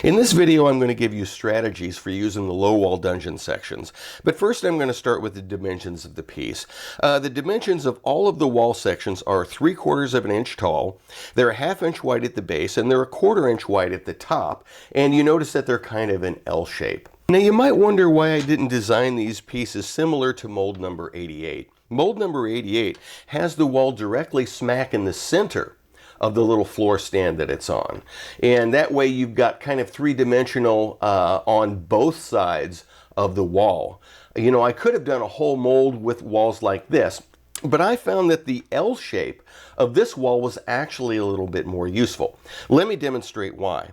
In this video, I'm going to give you strategies for using the low wall dungeon sections. But first, I'm going to start with the dimensions of the piece. The dimensions of all of the wall sections are 3/4 of an inch tall. They're a 1/2 inch wide at the base, and they're a 1/4 inch wide at the top. And you notice that they're kind of an L shape. Now, you might wonder why I didn't design these pieces similar to mold number 88. Mold number 88 has the wall directly smack in the center of the little floor stand that it's on. And that way you've got kind of three-dimensional on both sides of the wall. You know, I could have done a whole mold with walls like this, but I found that the L shape of this wall was actually a little bit more useful. Let me demonstrate why.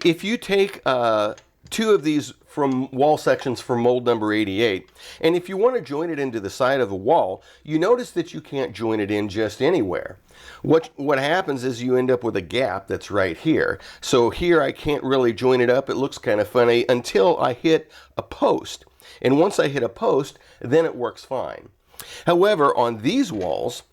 If you take two of these from wall sections from mold number 88, and if you want to join it into the side of the wall, you notice that you can't join it in just anywhere. What happens is you end up with a gap that's right here. So here I can't really join it up. It looks kind of funny until I hit a post. And once I hit a post, then it works fine. However, on these walls,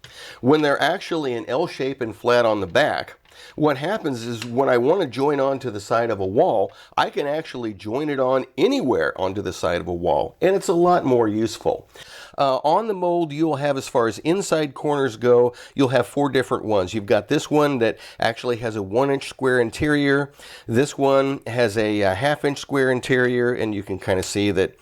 when they're actually an L shape and flat on the back, what happens is when I want to join onto the side of a wall, I can actually join it on anywhere onto the side of a wall, and it's a lot more useful. On the mold, you'll have, as far as inside corners go, you'll have 4 different ones. You've got this one that actually has a 1 inch square interior. This one has a 1/2 inch square interior, and you can kind of see that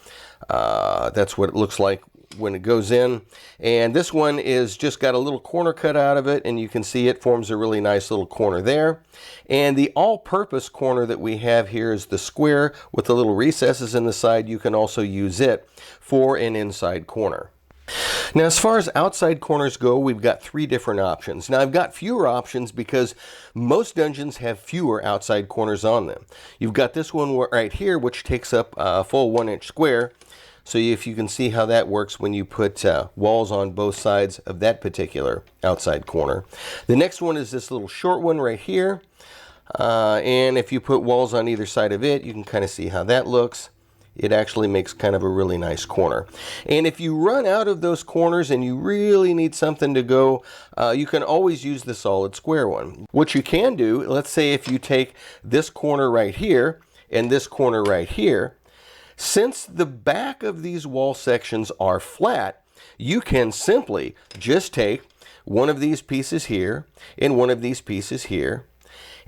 that's what it looks like when it goes in. And this one is just got a little corner cut out of it, and you can see it forms a really nice little corner there. And the all-purpose corner that we have here is the square with the little recesses in the side. You can also use it for an inside corner. Now, as far as outside corners go, we've got 3 different options. Now, I've got fewer options because most dungeons have fewer outside corners on them. You've got this one right here, which takes up a full 1 inch square. So if you can see how that works when you put walls on both sides of that particular outside corner. The next one is this little short one right here. And if you put walls on either side of it, you can kind of see how that looks. It actually makes kind of a really nice corner. And if you run out of those corners and you really need something to go, you can always use the solid square one. What you can do, let's say if you take this corner right here and this corner right here, since the back of these wall sections are flat, you can simply just take one of these pieces here and one of these pieces here,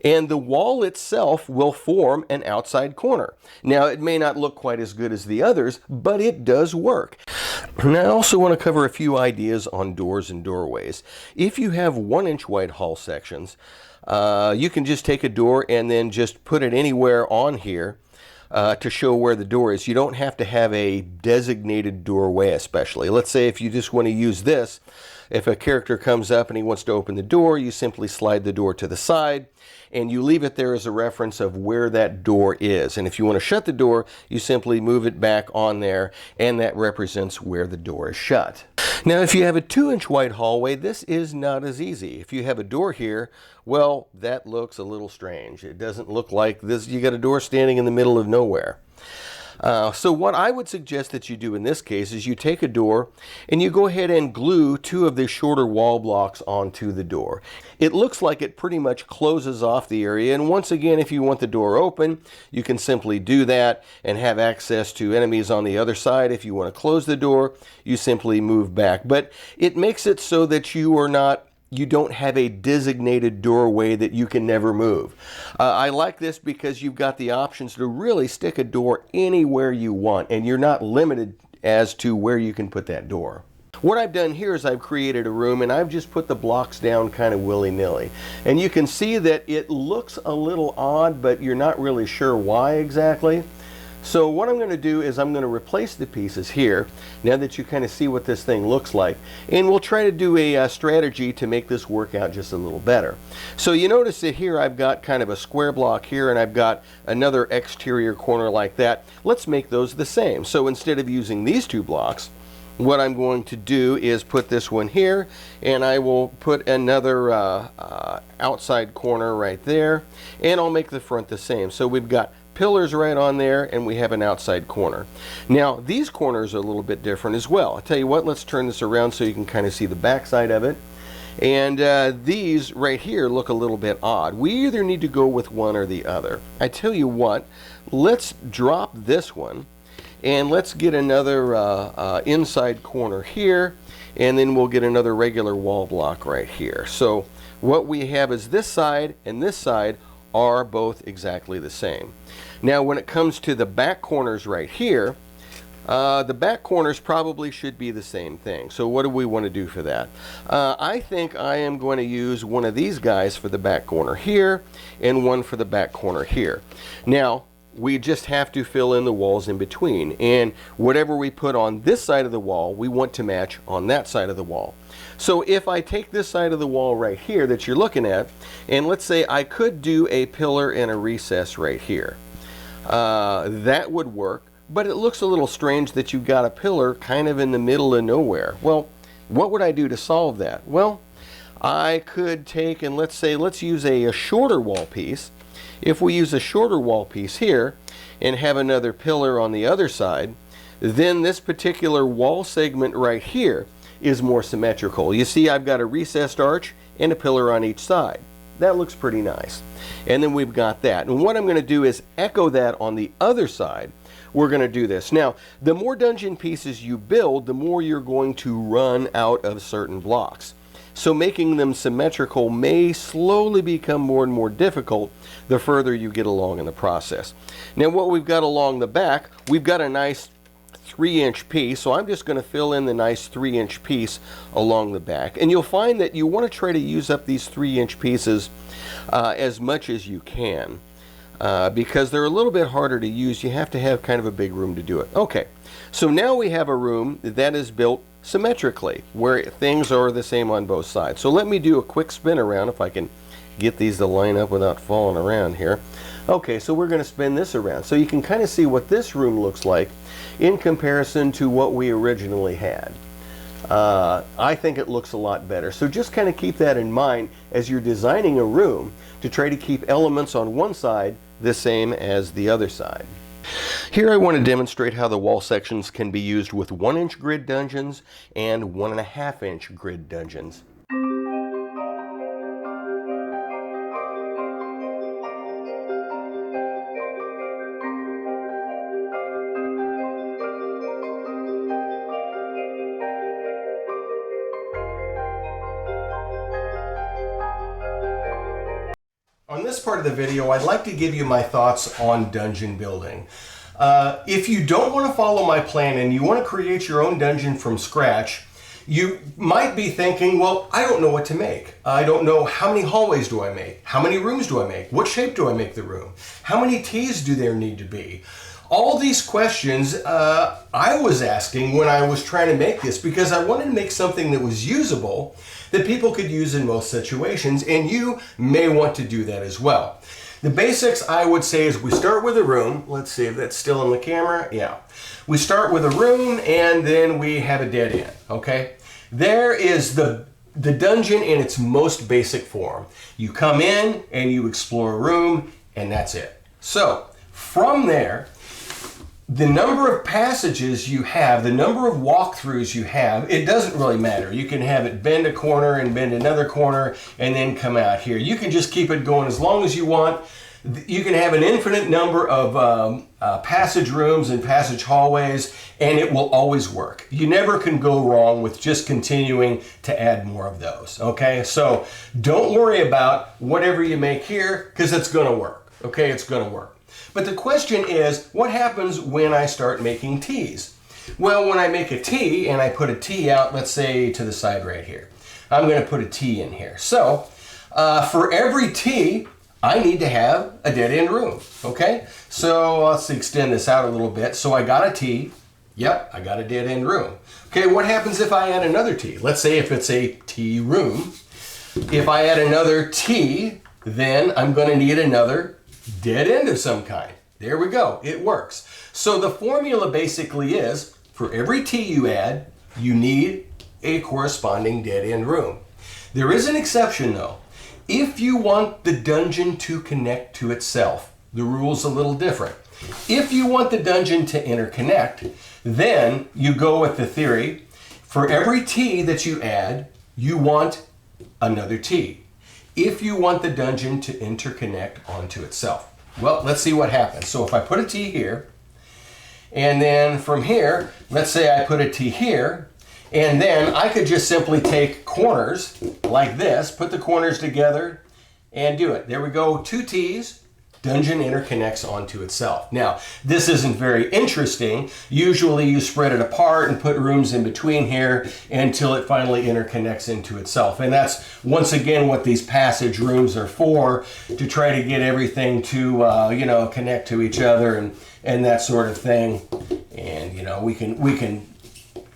and the wall itself will form an outside corner. Now, it may not look quite as good as the others, but it does work. And I also want to cover a few ideas on doors and doorways. If you have 1 inch wide hall sections, you can just take a door and then just put it anywhere on here to show where the door is. You don't have to have a designated doorway, especially. Let's say if you just want to use this, if a character comes up and he wants to open the door, you simply slide the door to the side and you leave it there as a reference of where that door is. And if you want to shut the door, you simply move it back on there, and that represents where the door is shut. Now, if you have a 2 inch wide hallway, this is not as easy. If you have a door here, well, that looks a little strange. It doesn't look like this. You got a door standing in the middle of nowhere. So what I would suggest that you do in this case is you take a door and you go ahead and glue 2 of the shorter wall blocks onto the door. It looks like it pretty much closes off the area, and once again, if you want the door open, you can simply do that and have access to enemies on the other side. If you want to close the door, you simply move back. But it makes it so that you don't have a designated doorway that you can never move. I like this because you've got the options to really stick a door anywhere you want, and you're not limited as to where you can put that door. What I've done here is I've created a room and I've just put the blocks down kind of willy-nilly. And you can see that it looks a little odd, but you're not really sure why exactly. So what I'm going to do is I'm going to replace the pieces here, now that you kind of see what this thing looks like. And we'll try to do a strategy to make this work out just a little better. So you notice that here I've got kind of a square block here, and I've got another exterior corner like that. Let's make those the same. So instead of using these 2 blocks, what I'm going to do is put this one here, and I will put another outside corner right there, and I'll make the front the same. So we've got pillars right on there, and we have an outside corner. Now, these corners are a little bit different as well. I'll tell you what, let's turn this around so you can kind of see the back side of it. And these right here look a little bit odd. We either need to go with one or the other. I tell you what, let's drop this one and let's get another inside corner here, and then we'll get another regular wall block right here. So what we have is this side and this side are both exactly the same. Now when it comes to the back corners right here, the back corners probably should be the same thing. So what do we want to do for that? I think I am going to use one of these guys for the back corner here and one for the back corner here. Now we just have to fill in the walls in between, and whatever we put on this side of the wall we want to match on that side of the wall. So if I take this side of the wall right here that you're looking at, and let's say I could do a pillar and a recess right here, that would work. But it looks a little strange that you've got a pillar kind of in the middle of nowhere. Well, what would I do to solve that? Well, I could take and let's use a shorter wall piece. If we use a shorter wall piece here and have another pillar on the other side, then this particular wall segment right here is more symmetrical. You see, I've got a recessed arch and a pillar on each side. That looks pretty nice. And then we've got that. And what I'm going to do is echo that on the other side. We're going to do this. Now, the more dungeon pieces you build, the more you're going to run out of certain blocks. So making them symmetrical may slowly become more and more difficult the further you get along in the process. Now what we've got along the back, we've got a nice 3-inch piece, so I'm just going to fill in the nice 3-inch piece along the back. And you'll find that you want to try to use up these 3-inch pieces as much as you can. Because they're a little bit harder to use. You have to have kind of a big room to do it. Okay, so now we have a room that is built symmetrically, where things are the same on both sides. So let me do a quick spin around if I can get these to line up without falling around here. Okay, so we're going to spin this around so you can kind of see what this room looks like in comparison to what we originally had. I think it looks a lot better. So just kind of keep that in mind as you're designing a room, to try to keep elements on one side the same as the other side. Here I want to demonstrate how the wall sections can be used with 1-inch grid dungeons and 1.5-inch grid dungeons. On this part of the video, I'd like to give you my thoughts on dungeon building. If you don't want to follow my plan and you want to create your own dungeon from scratch, you might be thinking, well, I don't know what to make. I don't know, how many hallways do I make? How many rooms do I make? What shape do I make the room? How many T's do there need to be? All these questions I was asking when I was trying to make this, because I wanted to make something that was usable, that people could use in most situations, and you may want to do that as well. The basics, I would say, is we start with a room. Let's see if that's still in the camera. Yeah. We start with a room, and then we have a dead end, okay? There is the dungeon in its most basic form. You come in, and you explore a room, and that's it. So, from there, the number of passages you have, the number of walkthroughs you have, it doesn't really matter. You can have it bend a corner and bend another corner and then come out here. You can just keep it going as long as you want. You can have an infinite number of passage rooms and passage hallways, and it will always work. You never can go wrong with just continuing to add more of those, okay? So don't worry about whatever you make here, because it's gonna work, okay? It's gonna work. But the question is, what happens when I start making T's? Well, when I make a T and I put a T out, let's say to the side right here, I'm going to put a T in here. So for every T, I need to have a dead end room, okay? So let's extend this out a little bit. So I got a T. Yep, I got a dead end room. Okay, what happens if I add another T? Let's say if it's a T room. If I add another T, then I'm going to need another dead end of some kind. There we go. It works. So the formula basically is, for every T you add, you need a corresponding dead end room. There is an exception though. If you want the dungeon to connect to itself, the rule's a little different. If you want the dungeon to interconnect, then you go with the theory, for every T that you add, you want another T. If you want the dungeon to interconnect onto itself. Well, let's see what happens. So if I put a T here, and then from here, let's say I put a T here, and then I could just simply take corners like this, put the corners together, and do it. There we go, 2 T's. Dungeon interconnects onto itself. Now, this isn't very interesting. Usually you spread it apart and put rooms in between here until it finally interconnects into itself. And that's, once again, what these passage rooms are for, to try to get everything to, you know, connect to each other and that sort of thing. And, you know, we can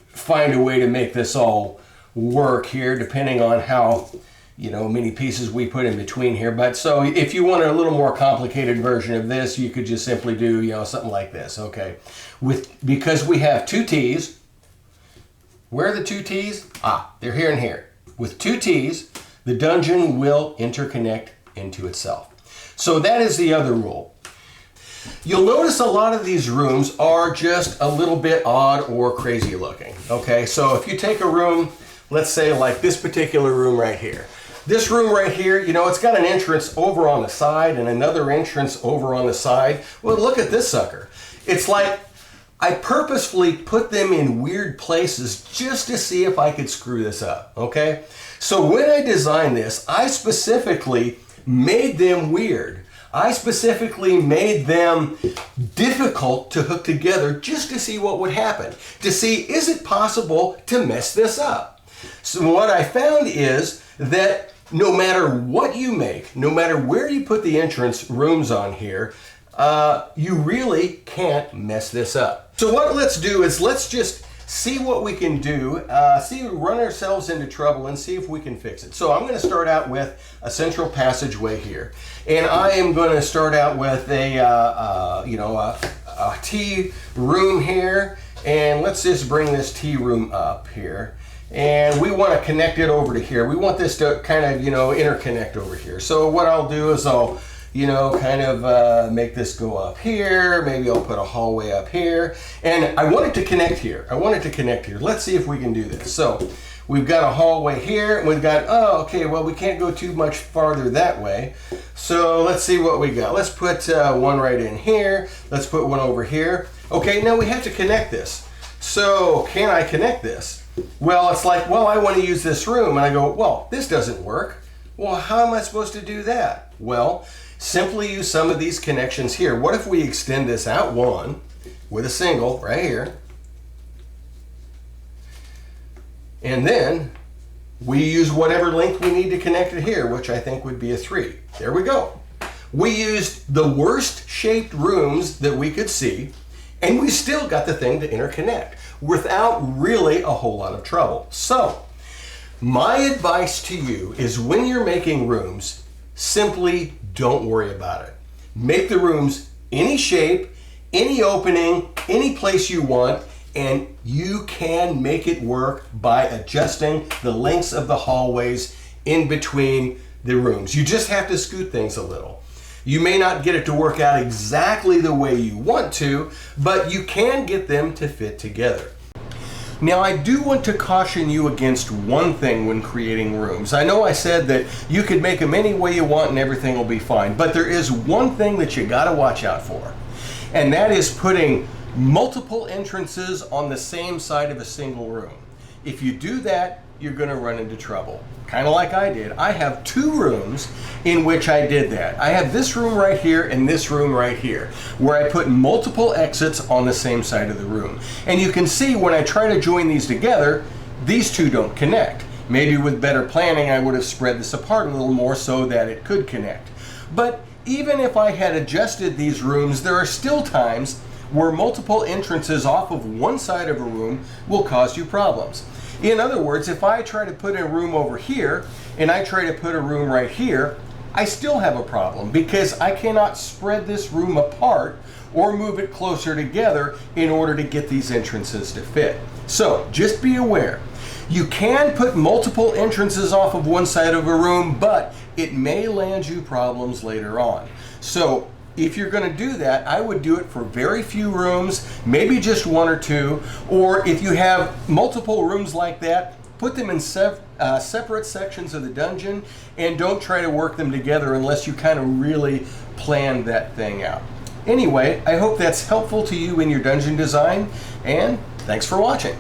find a way to make this all work here, depending on how, you know, many pieces we put in between here. But so if you want a little more complicated version of this, you could just simply do, you know, something like this. Okay, because we have 2 T's. Where are the 2 T's? They're here and here. With 2 T's, the dungeon will interconnect into itself. So that is the other rule. You'll notice a lot of these rooms are just a little bit odd or crazy looking. Okay, so if you take a room, let's say like this particular room right here. This room right here, you know, it's got an entrance over on the side and another entrance over on the side. Well, look at this sucker. It's like I purposefully put them in weird places just to see if I could screw this up, okay? So when I designed this, I specifically made them weird. I specifically made them difficult to hook together just to see what would happen. To see, is it possible to mess this up? So what I found is that no matter what you make, no matter where you put the entrance rooms on here, you really can't mess this up. So what let's do is let's just see what we can do, run ourselves into trouble and see if we can fix it. So I'm going to start out with a central passageway here. And I am going to start out with a T room here. And let's just bring this T room up here. And we want to connect it over to here. We want this to kind of, you know, interconnect over here. So what I'll do is I'll, you know, kind of make this go up here. Maybe I'll put a hallway up here. And I want it to connect here. I want it to connect here. Let's see if we can do this. So we've got a hallway here. And we've got, oh, okay, well, we can't go too much farther that way. So let's see what we got. Let's put one right in here. Let's put one over here. Okay, now we have to connect this. So can I connect this? Well, it's like, well, I want to use this room. And I go, well, this doesn't work. Well, how am I supposed to do that? Well, simply use some of these connections here. What if we extend this out one with a single right here? And then we use whatever length we need to connect it here, which I think would be a 3. There we go. We used the worst shaped rooms that we could see, and we still got the thing to interconnect without really a whole lot of trouble. So my advice to you is when you're making rooms, simply don't worry about it. Make the rooms any shape, any opening, any place you want, and you can make it work by adjusting the lengths of the hallways in between the rooms. You just have to scoot things a little. You may not get it to work out exactly the way you want to, but you can get them to fit together. Now, I do want to caution you against one thing when creating rooms. I know I said that you could make them any way you want and everything will be fine, but there is one thing that you got to watch out for, and that is putting multiple entrances on the same side of a single room. If you do that, you're going to run into trouble. Kind of like I did. I have 2 rooms in which I did that. I have this room right here and this room right here, where I put multiple exits on the same side of the room. And you can see when I try to join these together, these 2 don't connect. Maybe with better planning, I would have spread this apart a little more so that it could connect. But even if I had adjusted these rooms, there are still times where multiple entrances off of one side of a room will cause you problems. In other words, if I try to put a room over here and I try to put a room right here, I still have a problem because I cannot spread this room apart or move it closer together in order to get these entrances to fit. So just be aware. You can put multiple entrances off of one side of a room, but it may land you problems later on. So if you're going to do that, I would do it for very few rooms, maybe just 1 or 2, or if you have multiple rooms like that, Put them in separate sections of the dungeon, and don't try to work them together unless you kind of really plan that thing out. Anyway, I hope that's helpful to you in your dungeon design, and thanks for watching.